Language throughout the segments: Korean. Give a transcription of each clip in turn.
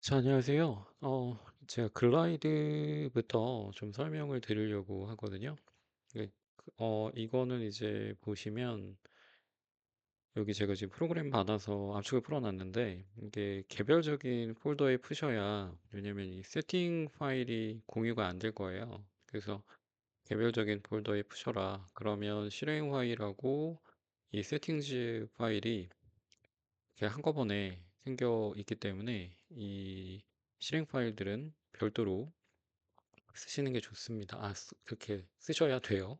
자, 안녕하세요. 제가 글라이드부터 좀 설명을 드리려고 하거든요. 이거는 이제 보시면 여기 제가 지금 프로그램 받아서 압축을 풀어놨는데 이게 개별적인 폴더에 푸셔야, 왜냐면 이 세팅 파일이 공유가 안 될 거예요. 그래서 개별적인 폴더에 푸셔라. 그러면 실행 파일하고 이 세팅즈 파일이 이렇게 한꺼번에 생겨 있기 때문에 이 실행 파일들은 별도로 쓰시는 게 좋습니다. 그렇게 쓰셔야 돼요.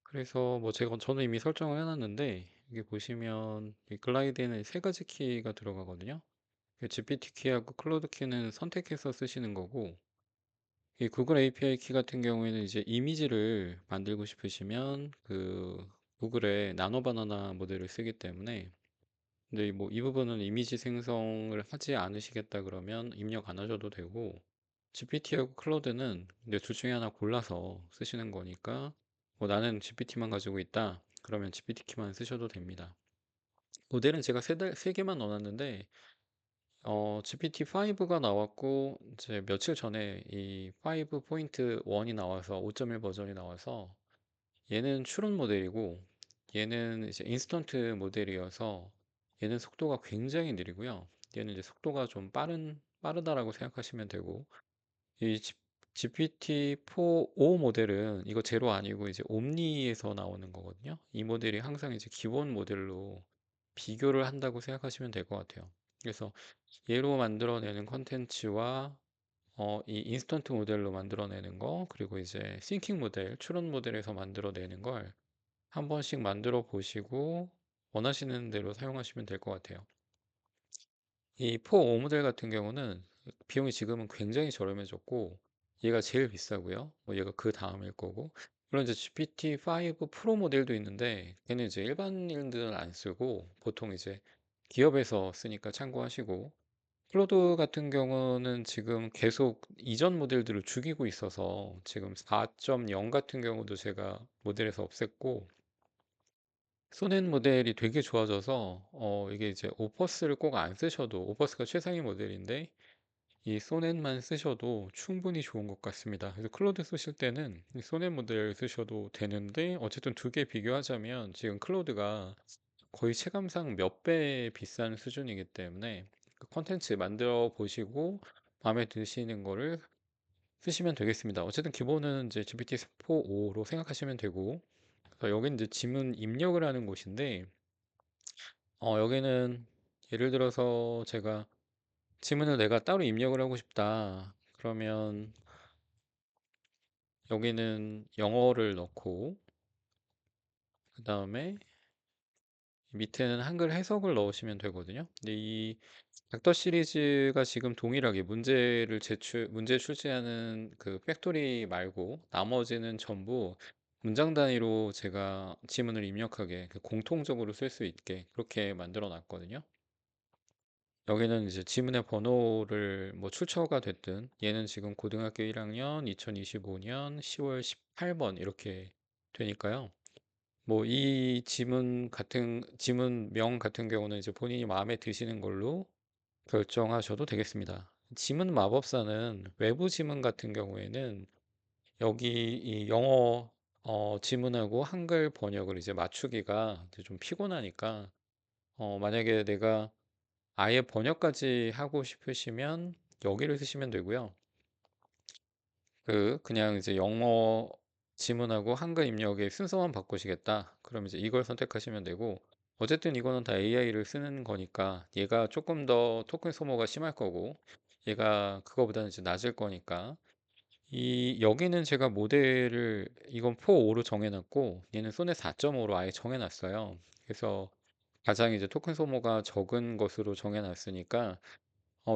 그래서 뭐 저는 이미 설정을 해놨는데, 여기 보시면 이 글라이드에는 세 가지 키가 들어가거든요. GPT 키하고 클로드 키는 선택해서 쓰시는 거고, 이 구글 API 키 같은 경우에는 이제 이미지를 만들고 싶으시면 그 구글의 나노 바나나 모델을 쓰기 때문에, 근데 뭐 이 부분은 이미지 생성을 하지 않으시겠다 그러면 입력 안 하셔도 되고, GPT하고 클로드는 이제 둘 중에 하나 골라서 쓰시는 거니까, 뭐 나는 GPT만 가지고 있다 그러면 GPT 키만 쓰셔도 됩니다. 모델은 제가 세 개만 넣어놨는데, GPT-5가 나왔고 이제 며칠 전에 이 5.1이 나와서 5.1 버전이 나와서, 얘는 추론 모델이고 얘는 이제 인스턴트 모델이어서 얘는 속도가 굉장히 느리고요. 얘는 이제 속도가 좀 빠르다라고 생각하시면 되고, 이 GPT-4o 모델은 이거 제로 아니고 이제 옴니에서 나오는 거거든요. 이 모델이 항상 이제 기본 모델로 비교를 한다고 생각하시면 될 것 같아요. 그래서 얘로 만들어내는 컨텐츠와 이 인스턴트 모델로 만들어내는 거, 그리고 이제 싱킹 모델, 추론 모델에서 만들어내는 걸 한 번씩 만들어 보시고 원하시는 대로 사용하시면 될 것 같아요. 이 4.5 모델 같은 경우는 비용이 지금은 굉장히 저렴해졌고, 얘가 제일 비싸고요. 뭐 얘가 그 다음일 거고, 물론 이제 GPT-5 프로 모델도 있는데 걔는 이제 일반인들은 안 쓰고 보통 이제 기업에서 쓰니까 참고하시고, 클로드 같은 경우는 지금 계속 이전 모델들을 죽이고 있어서 지금 4.0 같은 경우도 제가 모델에서 없앴고, 소넷 모델이 되게 좋아져서 이게 이제 오퍼스를 꼭 안 쓰셔도, 오퍼스가 최상위 모델인데 이 소넷만 쓰셔도 충분히 좋은 것 같습니다. 그래서 클로드 쓰실 때는 이 소넷 모델 쓰셔도 되는데, 어쨌든 두 개 비교하자면 지금 클로드가 거의 체감상 몇 배 비싼 수준이기 때문에 그 컨텐츠 만들어 보시고 마음에 드시는 거를 쓰시면 되겠습니다. 어쨌든 기본은 이제 GPT-4.5로 생각하시면 되고, 그래서 여기는 이제 지문 입력을 하는 곳인데, 여기는 예를 들어서 제가 지문을 내가 따로 입력을 하고 싶다 그러면 여기는 영어를 넣고, 그 다음에 밑에는 한글 해석을 넣으시면 되거든요. 근데 이 닥터 시리즈가 지금 동일하게 문제 출제하는 그 팩토리 말고 나머지는 전부 문장 단위로 제가 지문을 입력하게, 그 공통적으로 쓸 수 있게 그렇게 만들어 놨거든요. 여기는 이제 지문의 번호를 뭐 출처가 됐든, 얘는 지금 고등학교 1학년 2025년 10월 18번 이렇게 되니까요. 뭐 이 지문명 같은 경우는 이제 본인이 마음에 드시는 걸로 결정하셔도 되겠습니다. 지문 마법사는 외부 지문 같은 경우에는 여기 이 영어 지문하고 한글 번역을 이제 맞추기가 이제 좀 피곤하니까, 만약에 내가 아예 번역까지 하고 싶으시면 여기를 쓰시면 되고요. 그냥 이제 영어 지문하고 한글 입력의 순서만 바꾸시겠다 그럼 이제 이걸 선택하시면 되고, 어쨌든 이거는 다 AI를 쓰는 거니까 얘가 조금 더 토큰 소모가 심할 거고, 얘가 그거보다는 이제 낮을 거니까, 이 여기는 제가 모델을 이건 4.5로 정해놨고 얘는 소넷 4.5로 아예 정해놨어요. 그래서 가장 이제 토큰 소모가 적은 것으로 정해놨으니까,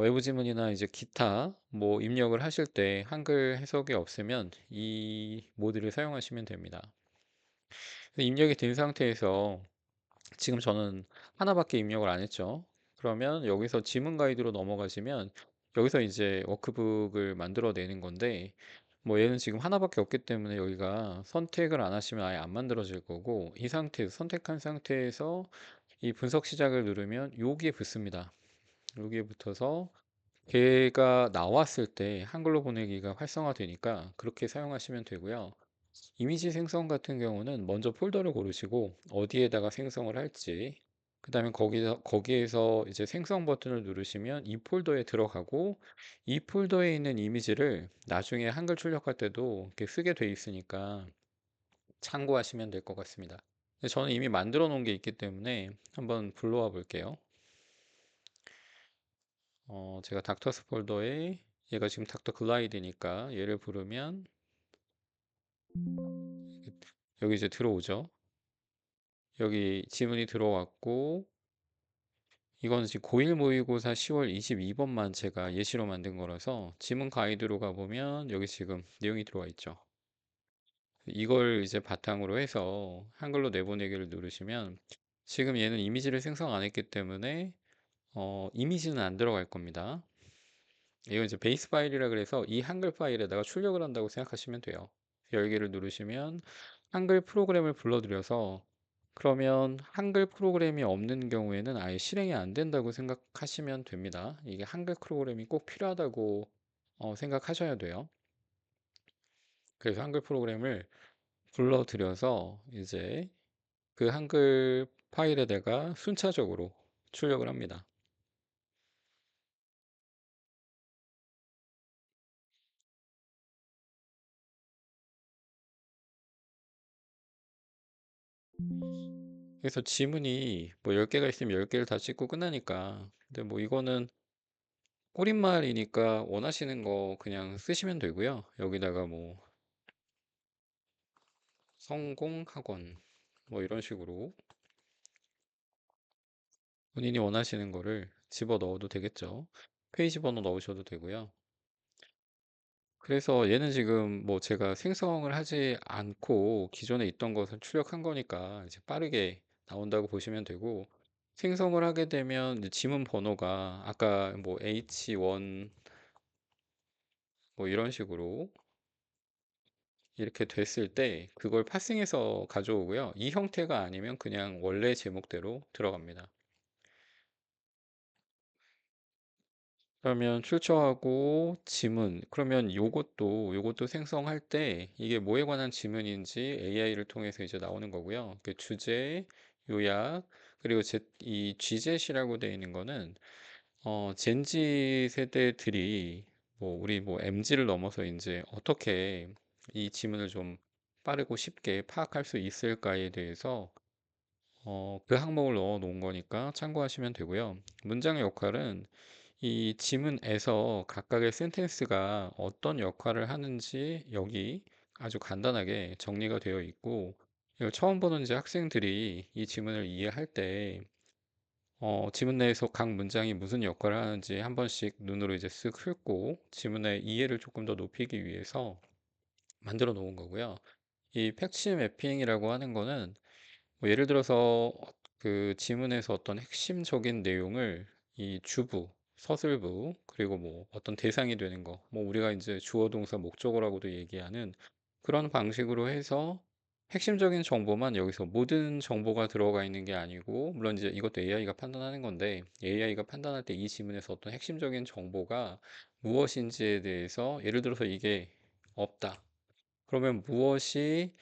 외부 지문이나 이제 기타 뭐 입력을 하실 때 한글 해석이 없으면 이 모드를 사용하시면 됩니다. 입력이 된 상태에서 지금 저는 하나밖에 입력을 안 했죠. 그러면 여기서 지문 가이드로 넘어가시면 여기서 이제 워크북을 만들어내는 건데, 뭐 얘는 지금 하나밖에 없기 때문에 여기가 선택을 안 하시면 아예 안 만들어질 거고, 이 상태에서 선택한 상태에서 이 분석 시작을 누르면 여기에 붙습니다. 여기에 붙어서 걔가 나왔을 때 한글로 보내기가 활성화되니까 그렇게 사용하시면 되고요. 이미지 생성 같은 경우는 먼저 폴더를 고르시고 어디에다가 생성을 할지, 그다음에 거기에서 이제 생성 버튼을 누르시면 이 폴더에 들어가고, 이 폴더에 있는 이미지를 나중에 한글 출력할 때도 이렇게 쓰게 돼 있으니까 참고하시면 될 것 같습니다. 근데 저는 이미 만들어 놓은 게 있기 때문에 한번 불러와 볼게요. 제가 닥터스 폴더에, 얘가 지금 닥터 글라이드니까 얘를 부르면 여기 이제 들어오죠. 여기 지문이 들어왔고, 이건 지금 고1 모의고사 10월 22번만 제가 예시로 만든 거라서 지문 가이드로 가보면 여기 지금 내용이 들어와 있죠. 이걸 이제 바탕으로 해서 한글로 내보내기를 누르시면 지금 얘는 이미지를 생성 안 했기 때문에 이미지는 안 들어갈 겁니다. 이건 이제 베이스 파일이라 그래서 이 한글 파일에다가 출력을 한다고 생각하시면 돼요. 열기를 누르시면 한글 프로그램을 불러들여서, 그러면 한글 프로그램이 없는 경우에는 아예 실행이 안 된다고 생각하시면 됩니다. 이게 한글 프로그램이 꼭 필요하다고 생각하셔야 돼요. 그래서 한글 프로그램을 불러들여서 이제 그 한글 파일에다가 순차적으로 출력을 합니다. 그래서 지문이 뭐 10개가 있으면 10개를 다 찍고 끝나니까. 근데 뭐 이거는 꼬릿말이니까 원하시는 거 그냥 쓰시면 되고요. 여기다가 뭐 성공학원 뭐 이런 식으로 본인이 원하시는 거를 집어 넣어도 되겠죠. 페이지 번호 넣으셔도 되고요. 그래서 얘는 지금 뭐 제가 생성을 하지 않고 기존에 있던 것을 출력한 거니까 이제 빠르게 나온다고 보시면 되고, 생성을 하게 되면 이제 지문 번호가 아까 뭐 H1 뭐 이런 식으로 이렇게 됐을 때 그걸 파생해서 가져오고요. 이 형태가 아니면 그냥 원래 제목대로 들어갑니다. 그러면 출처하고 지문, 그러면 요것도 생성할 때 이게 뭐에 관한 지문인지 AI를 통해서 이제 나오는 거고요. 그 주제, 요약, 그리고 이 GZ이라고 되어 있는 거는 젠지 세대들이 뭐 우리 뭐 MZ를 넘어서 이제 어떻게 이 지문을 좀 빠르고 쉽게 파악할 수 있을까에 대해서 그 항목을 넣어 놓은 거니까 참고하시면 되고요. 문장의 역할은 이 지문에서 각각의 센텐스가 어떤 역할을 하는지 여기 아주 간단하게 정리가 되어 있고, 이걸 처음 보는 이제 학생들이 이 지문을 이해할 때 지문 내에서 각 문장이 무슨 역할을 하는지 한 번씩 눈으로 이제 쓱 훑고 지문의 이해를 조금 더 높이기 위해서 만들어 놓은 거고요. 이 패치 매핑이라고 하는 거는 뭐 예를 들어서 그 지문에서 어떤 핵심적인 내용을 이 주부, 서술부, 그리고 뭐 어떤 대상이 되는 거, 뭐 우리가 이제 주어, 동사, 목적어라고도 얘기하는 그런 방식으로 해서 핵심적인 정보만, 여기서 모든 정보가 들어가 있는 게 아니고, 물론 이제 이것도 AI가 판단하는 건데, AI가 판단할 때 이 지문에서 어떤 핵심적인 정보가 무엇인지에 대해서, 예를 들어서 이게 없다. 그러면 무엇이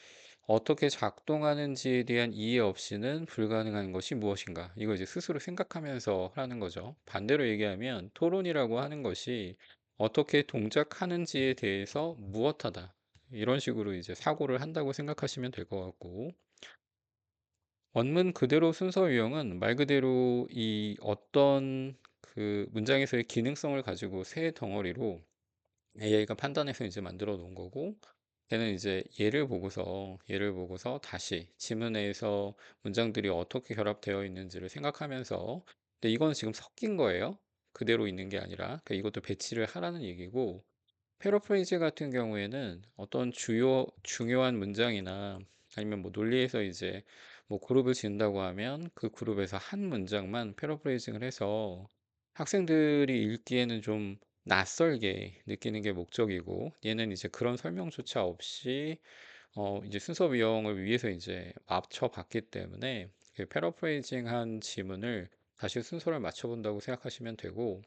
어떻게 작동하는지에 대한 이해 없이는 불가능한 것이 무엇인가? 이거 이제 스스로 생각하면서 하는 거죠. 반대로 얘기하면 토론이라고 하는 것이 어떻게 동작하는지에 대해서 무엇하다. 이런 식으로 이제 사고를 한다고 생각하시면 될 것 같고, 원문 그대로 순서 유형은 말 그대로 이 어떤 그 문장에서의 기능성을 가지고 새 덩어리로 AI가 판단해서 이제 만들어 놓은 거고, 걔는 이제 예를 보고서 다시 지문에서 문장들이 어떻게 결합되어 있는지를 생각하면서, 근데 이건 지금 섞인 거예요. 그대로 있는 게 아니라. 그러니까 이것도 배치를 하라는 얘기고, 패러프레이즈 같은 경우에는 어떤 중요한 문장이나 아니면 뭐 논리에서 이제 뭐 그룹을 지은다고 하면 그 그룹에서 한 문장만 패러프레이징을 해서 학생들이 읽기에는 좀 낯설게 느끼는 게 목적이고, 얘는 이제 그런 설명조차 없이 이제 순서 비용을 위해서 이제 맞춰 봤기 때문에 그 패러프레이징한 지문을 다시 순서를 맞춰 본다고 생각하시면 되고,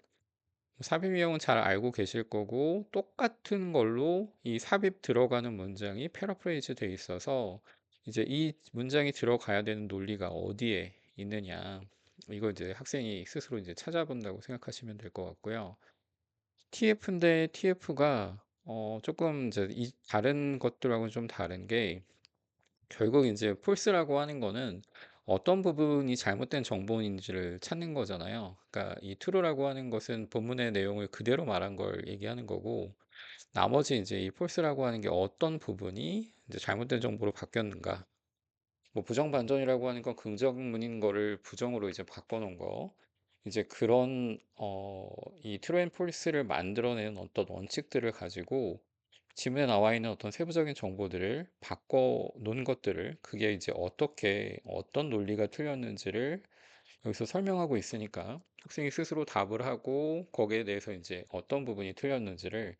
삽입 유형은 잘 알고 계실 거고 똑같은 걸로 이 삽입 들어가는 문장이 패러프레이즈 돼 있어서 이제 이 문장이 들어가야 되는 논리가 어디에 있느냐. 이거 이제 학생이 스스로 이제 찾아본다고 생각하시면 될 것 같고요. TF인데 TF가 조금 이제 이 다른 것들하고는 좀 다른 게 결국 이제 폴스라고 하는 거는 어떤 부분이 잘못된 정보인지를 찾는 거잖아요. 그러니까 이 true라고 하는 것은 본문의 내용을 그대로 말한 걸 얘기하는 거고, 나머지 이제 이 false라고 하는 게 어떤 부분이 이제 잘못된 정보로 바뀌었는가. 뭐 부정 반전이라고 하는 건 긍정문인 거를 부정으로 이제 바꿔놓은 거. 이제 그런 이 true and false를 만들어내는 어떤 원칙들을 가지고 지문에 나와 있는 어떤 세부적인 정보들을 바꿔 놓은 것들을, 그게 이제 어떻게 어떤 논리가 틀렸는지를 여기서 설명하고 있으니까 학생이 스스로 답을 하고 거기에 대해서 이제 어떤 부분이 틀렸는지를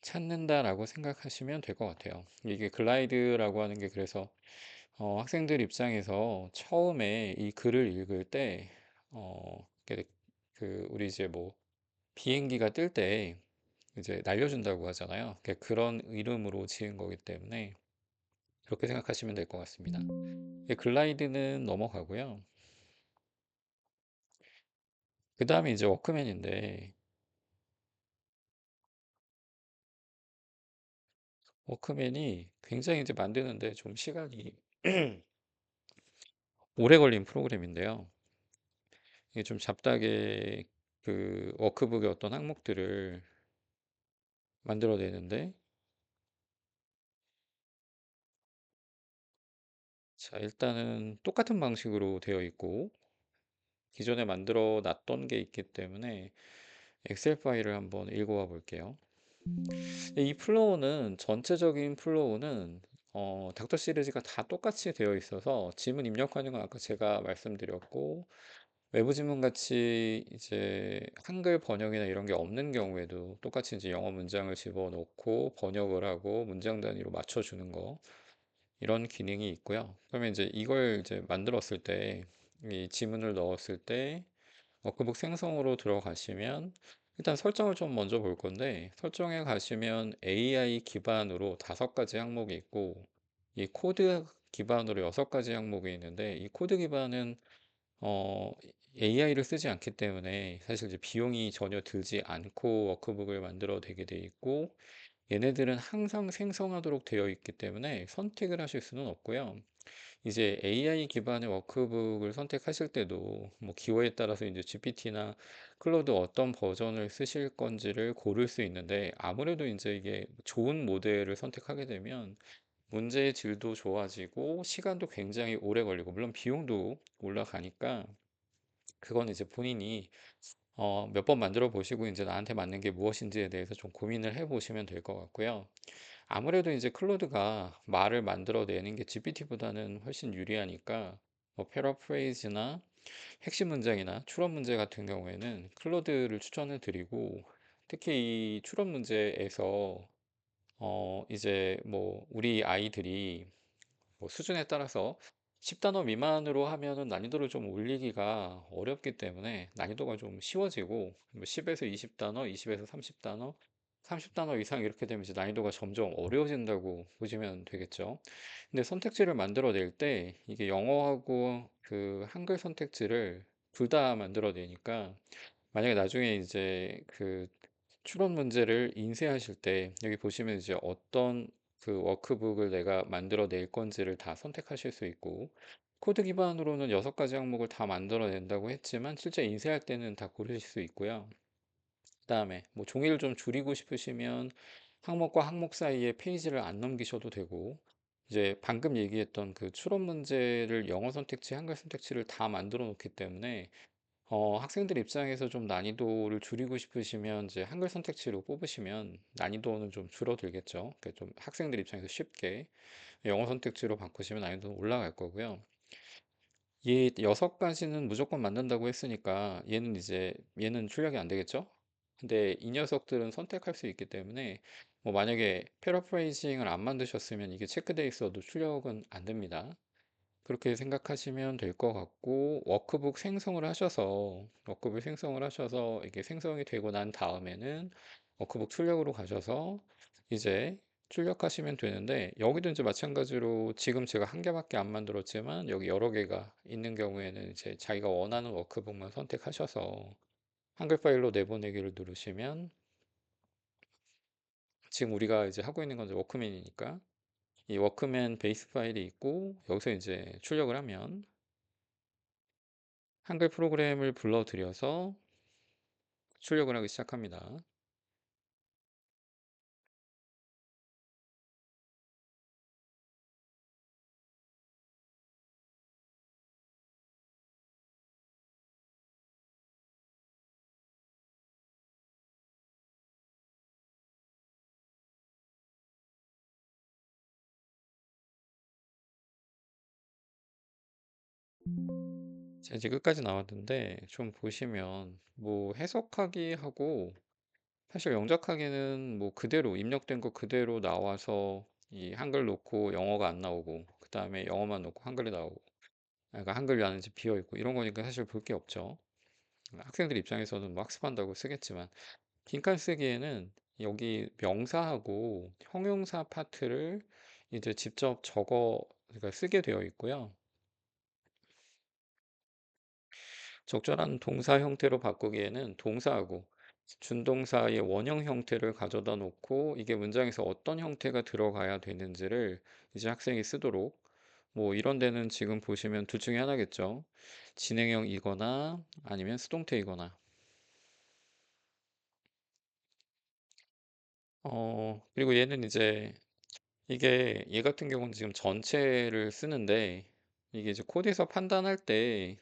찾는다라고 생각하시면 될 것 같아요. 이게 글라이드라고 하는 게 그래서 학생들 입장에서 처음에 이 글을 읽을 때 우리 이제 뭐 비행기가 뜰 때 이제 날려준다고 하잖아요. 그런 이름으로 지은 거기 때문에 그렇게 생각하시면 될 것 같습니다. 글라이드는 넘어가고요. 그 다음에 이제 워크맨인데, 워크맨이 굉장히 이제 만드는데 좀 시간이 오래 걸린 프로그램인데요. 이게 좀 잡다하게 그 워크북의 어떤 항목들을 만들어내는데, 자, 일단은 똑같은 방식으로 되어 있고, 기존에 만들어 놨던 게 있기 때문에 엑셀 파일을 한번 읽어와 볼게요. 이 플로우는 전체적인 플로우는 닥터 시리즈가 다 똑같이 되어 있어서 지문 입력하는 건 아까 제가 말씀드렸고, 외부 지문 같이 이제 한글 번역이나 이런 게 없는 경우에도 똑같이 이제 영어 문장을 집어넣고 번역을 하고 문장 단위로 맞춰주는 거, 이런 기능이 있고요. 그러면 이제 이걸 이제 만들었을 때, 이 지문을 넣었을 때 워크북 생성으로 들어가시면 일단 설정을 좀 먼저 볼 건데, 설정에 가시면 AI 기반으로 5가지 항목이 있고 이 코드 기반으로 6가지 항목이 있는데, 이 코드 기반은 어, AI를 쓰지 않기 때문에 사실 이제 비용이 전혀 들지 않고 워크북을 만들어 되게 돼 있고, 얘네들은 항상 생성하도록 되어 있기 때문에 선택을 하실 수는 없고요. 이제 AI 기반의 워크북을 선택하실 때도 뭐 기호에 따라서 이제 GPT나 클로드 어떤 버전을 쓰실 건지를 고를 수 있는데, 아무래도 이제 이게 좋은 모델을 선택하게 되면 문제의 질도 좋아지고 시간도 굉장히 오래 걸리고 물론 비용도 올라가니까, 그건 이제 본인이 몇 번 만들어 보시고 이제 나한테 맞는 게 무엇인지에 대해서 좀 고민을 해 보시면 될 것 같고요. 아무래도 이제 클로드가 말을 만들어내는 게 GPT보다는 훨씬 유리하니까 뭐 패러프레이즈나 핵심 문장이나 추론 문제 같은 경우에는 클로드를 추천을 드리고, 특히 이 추론 문제에서 이제 뭐 우리 아이들이 뭐 수준에 따라서 10단어 미만으로 하면은 난이도를 좀 올리기가 어렵기 때문에 난이도가 좀 쉬워지고, 뭐 10에서 20단어, 20에서 30단어, 30단어 이상 이렇게 되면 이제 난이도가 점점 어려워진다고 보시면 되겠죠. 근데 선택지를 만들어낼 때 이게 영어하고 그 한글 선택지를 둘 다 만들어내니까, 만약에 나중에 이제 그 추론 문제를 인쇄하실 때 여기 보시면 이제 어떤 그 워크북을 내가 만들어 낼 건지를 다 선택하실 수 있고, 코드 기반으로는 6가지 항목을 다 만들어 낸다고 했지만 실제 인쇄할 때는 다 고르실 수 있고요. 그다음에 뭐 종이를 좀 줄이고 싶으시면 항목과 항목 사이에 페이지를 안 넘기셔도 되고, 이제 방금 얘기했던 그 추론 문제를 영어 선택지, 한글 선택지를 다 만들어 놓기 때문에 학생들 입장에서 좀 난이도를 줄이고 싶으시면 이제 한글 선택지로 뽑으시면 난이도는 좀 줄어들겠죠. 그러니까 좀 학생들 입장에서 쉽게 영어 선택지로 바꾸시면 난이도는 올라갈 거고요. 얘 6가지는 무조건 만든다고 했으니까 얘는 출력이 안 되겠죠? 근데 이 녀석들은 선택할 수 있기 때문에 뭐 만약에 패러프레이징을 안 만드셨으면 이게 체크돼 있어도 출력은 안 됩니다. 그렇게 생각하시면 될 것 같고, 워크북 생성을 하셔서 이게 생성이 되고 난 다음에는 워크북 출력으로 가셔서 이제 출력하시면 되는데, 여기도 이제 마찬가지로 지금 제가 한 개밖에 안 만들었지만 여기 여러 개가 있는 경우에는 이제 자기가 원하는 워크북만 선택하셔서 한글 파일로 내보내기를 누르시면, 지금 우리가 이제 하고 있는 건 이제 워크맨이니까 이 워크맨 베이스 파일이 있고, 여기서 이제 출력을 하면 한글 프로그램을 불러들여서 출력을 하기 시작합니다. 자, 이제 끝까지 나왔는데 좀 보시면 뭐 해석하기 하고 사실 영작하기는 뭐 그대로 입력된 거 그대로 나와서 이 한글 놓고 영어가 안 나오고, 그 다음에 영어만 놓고 한글이 나오고, 그러니까 한글이 나는지 비어 있고 이런 거니까 사실 볼 게 없죠. 학생들 입장에서는 뭐 학습한다고 쓰겠지만, 빈칸 쓰기에는 여기 명사하고 형용사 파트를 이제 직접 그러니까 쓰게 되어 있고요. 적절한 동사 형태로 바꾸기에는 동사하고 준동사의 원형 형태를 가져다 놓고 이게 문장에서 어떤 형태가 들어가야 되는지를 이제 학생이 쓰도록, 뭐 이런 데는 지금 보시면 둘 중에 하나겠죠. 진행형이거나 아니면 수동태이거나. 그리고 얘는 이제 이게 얘 같은 경우는 지금 전체를 쓰는데, 이게 이제 코드에서 판단할 때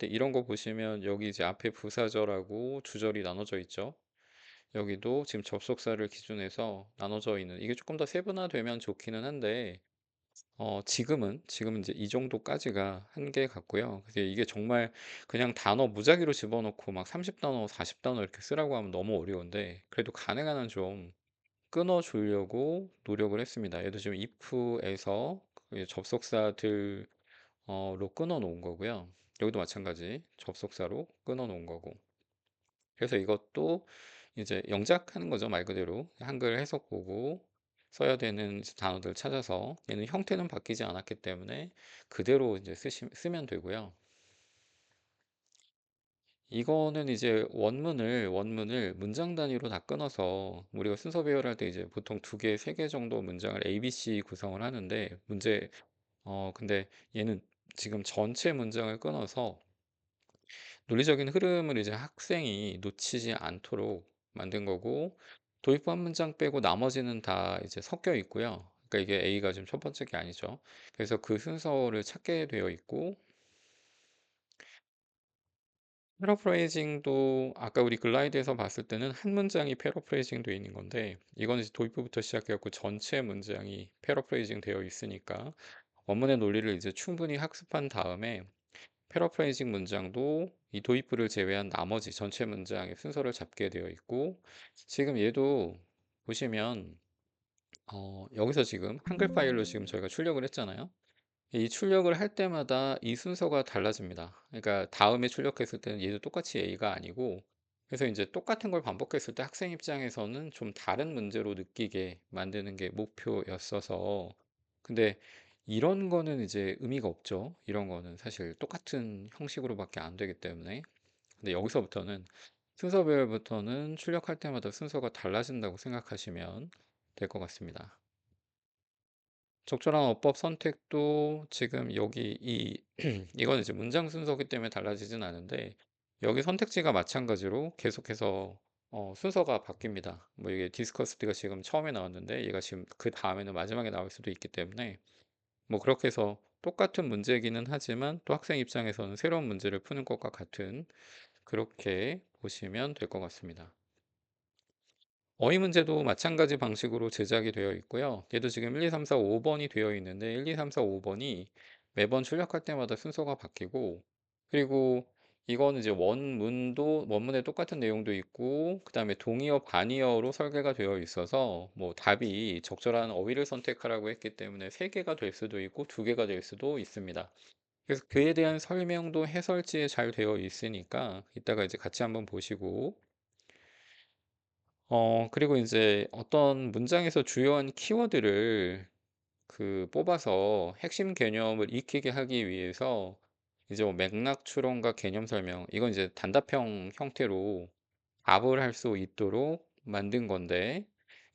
이런 거 보시면 여기 이제 앞에 부사절하고 주절이 나눠져 있죠. 여기도 지금 접속사를 기준해서 나눠져 있는, 이게 조금 더 세분화되면 좋기는 한데 지금은 이제 이 정도까지가 한계 같고요. 그래서 이게 정말 그냥 단어 무작위로 집어넣고 막 30단어 40단어 이렇게 쓰라고 하면 너무 어려운데, 그래도 가능한 한 좀 끊어주려고 노력을 했습니다. 얘도 지금 if에서 접속사들로 끊어 놓은 거고요. 여기도 마찬가지 접속사로 끊어 놓은 거고. 그래서 이것도 이제 영작하는 거죠. 말 그대로 한글 해석 보고 써야 되는 단어들 찾아서, 얘는 형태는 바뀌지 않았기 때문에 그대로 이제 쓰면 되고요. 이거는 이제 원문을 문장 단위로 다 끊어서, 우리가 순서 배열할 때 이제 보통 두 개, 세 개 정도 문장을 A, B, C 구성을 하는데, 근데 얘는 지금 전체 문장을 끊어서 논리적인 흐름을 이제 학생이 놓치지 않도록 만든 거고, 도입부 한 문장 빼고 나머지는 다 이제 섞여 있고요. 그러니까 이게 A가 지금 첫 번째 게 아니죠. 그래서 그 순서를 찾게 되어 있고, 패러프레이징도 아까 우리 글라이드에서 봤을 때는 한 문장이 패러프레이징 되어 있는 건데, 이거는 이제 도입부부터 시작해갖고 전체 문장이 패러프레이징 되어 있으니까 원문의 논리를 이제 충분히 학습한 다음에 패러프레이징 문장도 이 도입부를 제외한 나머지 전체 문장의 순서를 잡게 되어 있고, 지금 얘도 보시면 여기서 지금 한글 파일로 지금 저희가 출력을 했잖아요. 이 출력을 할 때마다 이 순서가 달라집니다. 그러니까 다음에 출력했을 때는 얘도 똑같이 A가 아니고, 그래서 이제 똑같은 걸 반복했을 때 학생 입장에서는 좀 다른 문제로 느끼게 만드는 게 목표였어서. 근데 이런 거는 이제 의미가 없죠. 이런 거는 사실 똑같은 형식으로밖에 안 되기 때문에. 근데 여기서부터는 순서별부터는 출력할 때마다 순서가 달라진다고 생각하시면 될 것 같습니다. 적절한 어법 선택도 지금 여기 이건 이제 문장 순서기 때문에 달라지진 않은데, 여기 선택지가 마찬가지로 계속해서 순서가 바뀝니다. 뭐 이게 디스커스드가 지금 처음에 나왔는데 얘가 지금 그 다음에는 마지막에 나올 수도 있기 때문에, 뭐 그렇게 해서 똑같은 문제이기는 하지만 또 학생 입장에서는 새로운 문제를 푸는 것과 같은, 그렇게 보시면 될 것 같습니다. 어휘 문제도 마찬가지 방식으로 제작이 되어 있고요. 얘도 지금 1, 2, 3, 4, 5번이 되어 있는데 1, 2, 3, 4, 5번이 매번 출력할 때마다 순서가 바뀌고, 그리고 이거는 이제 원문에 똑같은 내용도 있고 그다음에 동의어 반의어로 설계가 되어 있어서 뭐 답이 적절한 어휘를 선택하라고 했기 때문에 3 개가 될 수도 있고 2 개가 될 수도 있습니다. 그래서 그에 대한 설명도 해설지에 잘 되어 있으니까 이따가 이제 같이 한번 보시고 그리고 인제 어떤 문장에서 주요한 키워드를 뽑아서 핵심 개념을 익히게 하기 위해서 이제 뭐 맥락 추론과 개념 설명 이건 이제 단답형 형태로 답을 할 수 있도록 만든 건데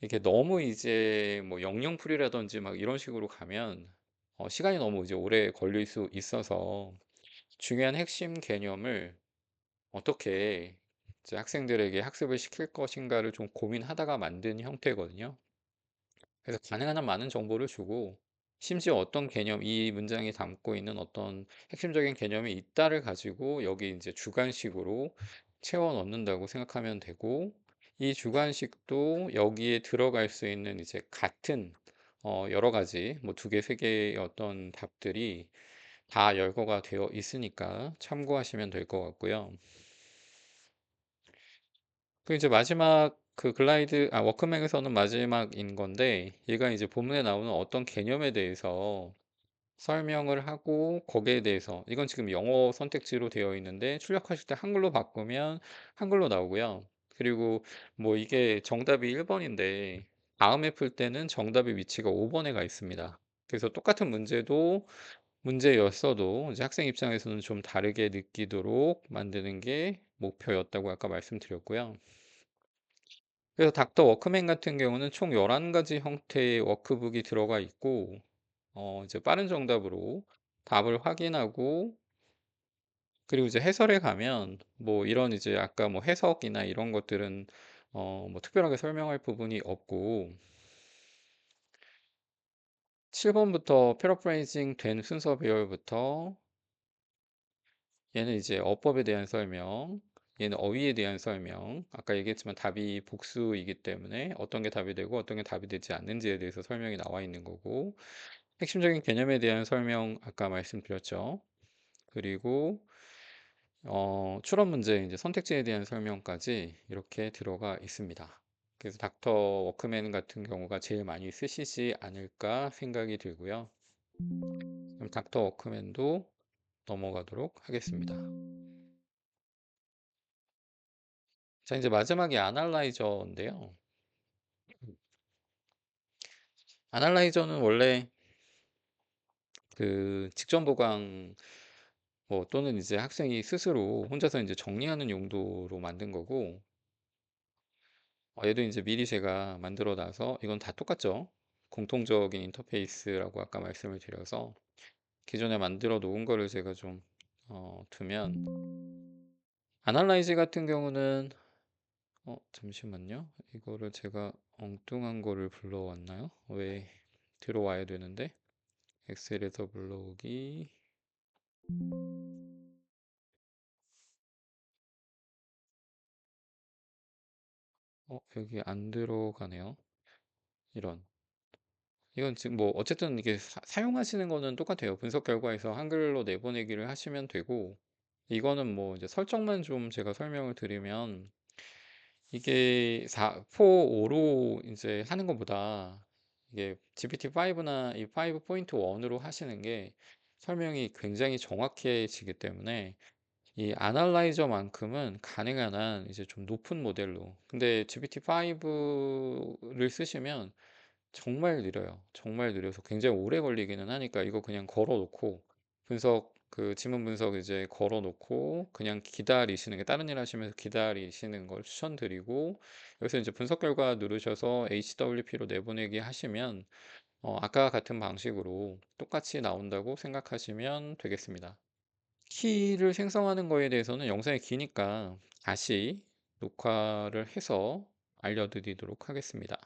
이게 너무 이제 뭐 영영풀이라든지 막 이런 식으로 가면 시간이 너무 이제 오래 걸릴 수 있어서 중요한 핵심 개념을 어떻게 이제 학생들에게 학습을 시킬 것인가를 좀 고민하다가 만든 형태거든요. 그래서 가능한 한 많은 정보를 주고 심지어 어떤 개념 이 문장이 담고 있는 어떤 핵심적인 개념이 있다를 가지고 여기 인제 주관식으로 채워 넣는다고 생각하면 되고 이 주관식도 여기에 들어갈 수 있는 이제 같은 여러 가지 뭐 2 개, 3 개의 어떤 답들이 다 열거가 되어 있으니까 참고하시면 될 것 같고요. 이제 마지막 워크맥에서는 마지막인 건데 얘가 이제 본문에 나오는 어떤 개념에 대해서 설명을 하고 거기에 대해서 이건 지금 영어 선택지로 되어 있는데 출력하실 때 한글로 바꾸면 한글로 나오고요. 그리고 뭐 이게 정답이 1 번인데 다음에 풀 때는 정답의 위치가 5 번에 가 있습니다. 그래서 똑같은 문제였어도 이제 학생 입장에서는 좀 다르게 느끼도록 만드는 게 목표였다고 아까 말씀드렸고요. 그래서 닥터 워크맨 같은 경우는 총 11 가지 형태의 워크북이 들어가 있고 이제 빠른 정답으로 답을 확인하고 그리고 이제 해설에 가면 뭐 이런 이제 아까 뭐 해석이나 이런 것들은 뭐 특별하게 설명할 부분이 없고 7 번부터 패러프레이징 된 순서 배열부터 얘는 이제 어법에 대한 설명, 얘는 어휘에 대한 설명, 아까 얘기했지만 답이 복수이기 때문에 어떤 게 답이 되고 어떤 게 답이 되지 않는지에 대해서 설명이 나와 있는 거고 핵심적인 개념에 대한 설명 아까 말씀드렸죠. 그리고 추론 문제 이제 선택지에 대한 설명까지 이렇게 들어가 있습니다. 그래서 닥터 워크맨 같은 경우가 제일 많이 쓰시지 않을까 생각이 들고요. 그럼 닥터 워크맨도 넘어가도록 하겠습니다. 자, 이제 마지막이 아날라이저인데요. 아날라이저는 원래 직전 보강 뭐 또는 이제 학생이 스스로 혼자서 이제 정리하는 용도로 만든 거고 얘도 이제 미리 제가 만들어 놔서 이건 다 똑같죠. 공통적인 인터페이스라고 아까 말씀을 드려서 기존에 만들어 놓은 거를 제가 좀 두면 아날라이즈 같은 경우는 잠시만요. 이거를 제가 엉뚱한 거를 불러왔나요? 왜 들어와야 되는데 엑셀에서 불러오기 여기 안 들어가네요. 이런. 이건 지금 뭐 어쨌든 이게 사용하시는 거는 똑같아요. 분석 결과에서 한글로 내보내기를 하시면 되고 이거는 뭐 이제 설정만 좀 제가 설명을 드리면 이게 4.5로 이제 하는 것보다 이게 GPT-5나 이 5.1으로 하시는 게 설명이 굉장히 정확해지기 때문에 이 애널라이저만큼은 가능한 한 이제 좀 높은 모델로 근데 GPT-5를 쓰시면 정말 느려요. 정말 느려서 굉장히 오래 걸리기는 하니까 이거 그냥 걸어 놓고 지문 분석 이제 걸어 놓고 그냥 기다리시는 게 다른 일 하시면서 기다리시는 걸 추천드리고 여기서 이제 분석 결과 누르셔서 HWP로 내보내기 하시면 아까 같은 방식으로 똑같이 나온다고 생각하시면 되겠습니다. 키를 생성하는 거에 대해서는 영상이 기니까 다시 녹화를 해서 알려드리도록 하겠습니다.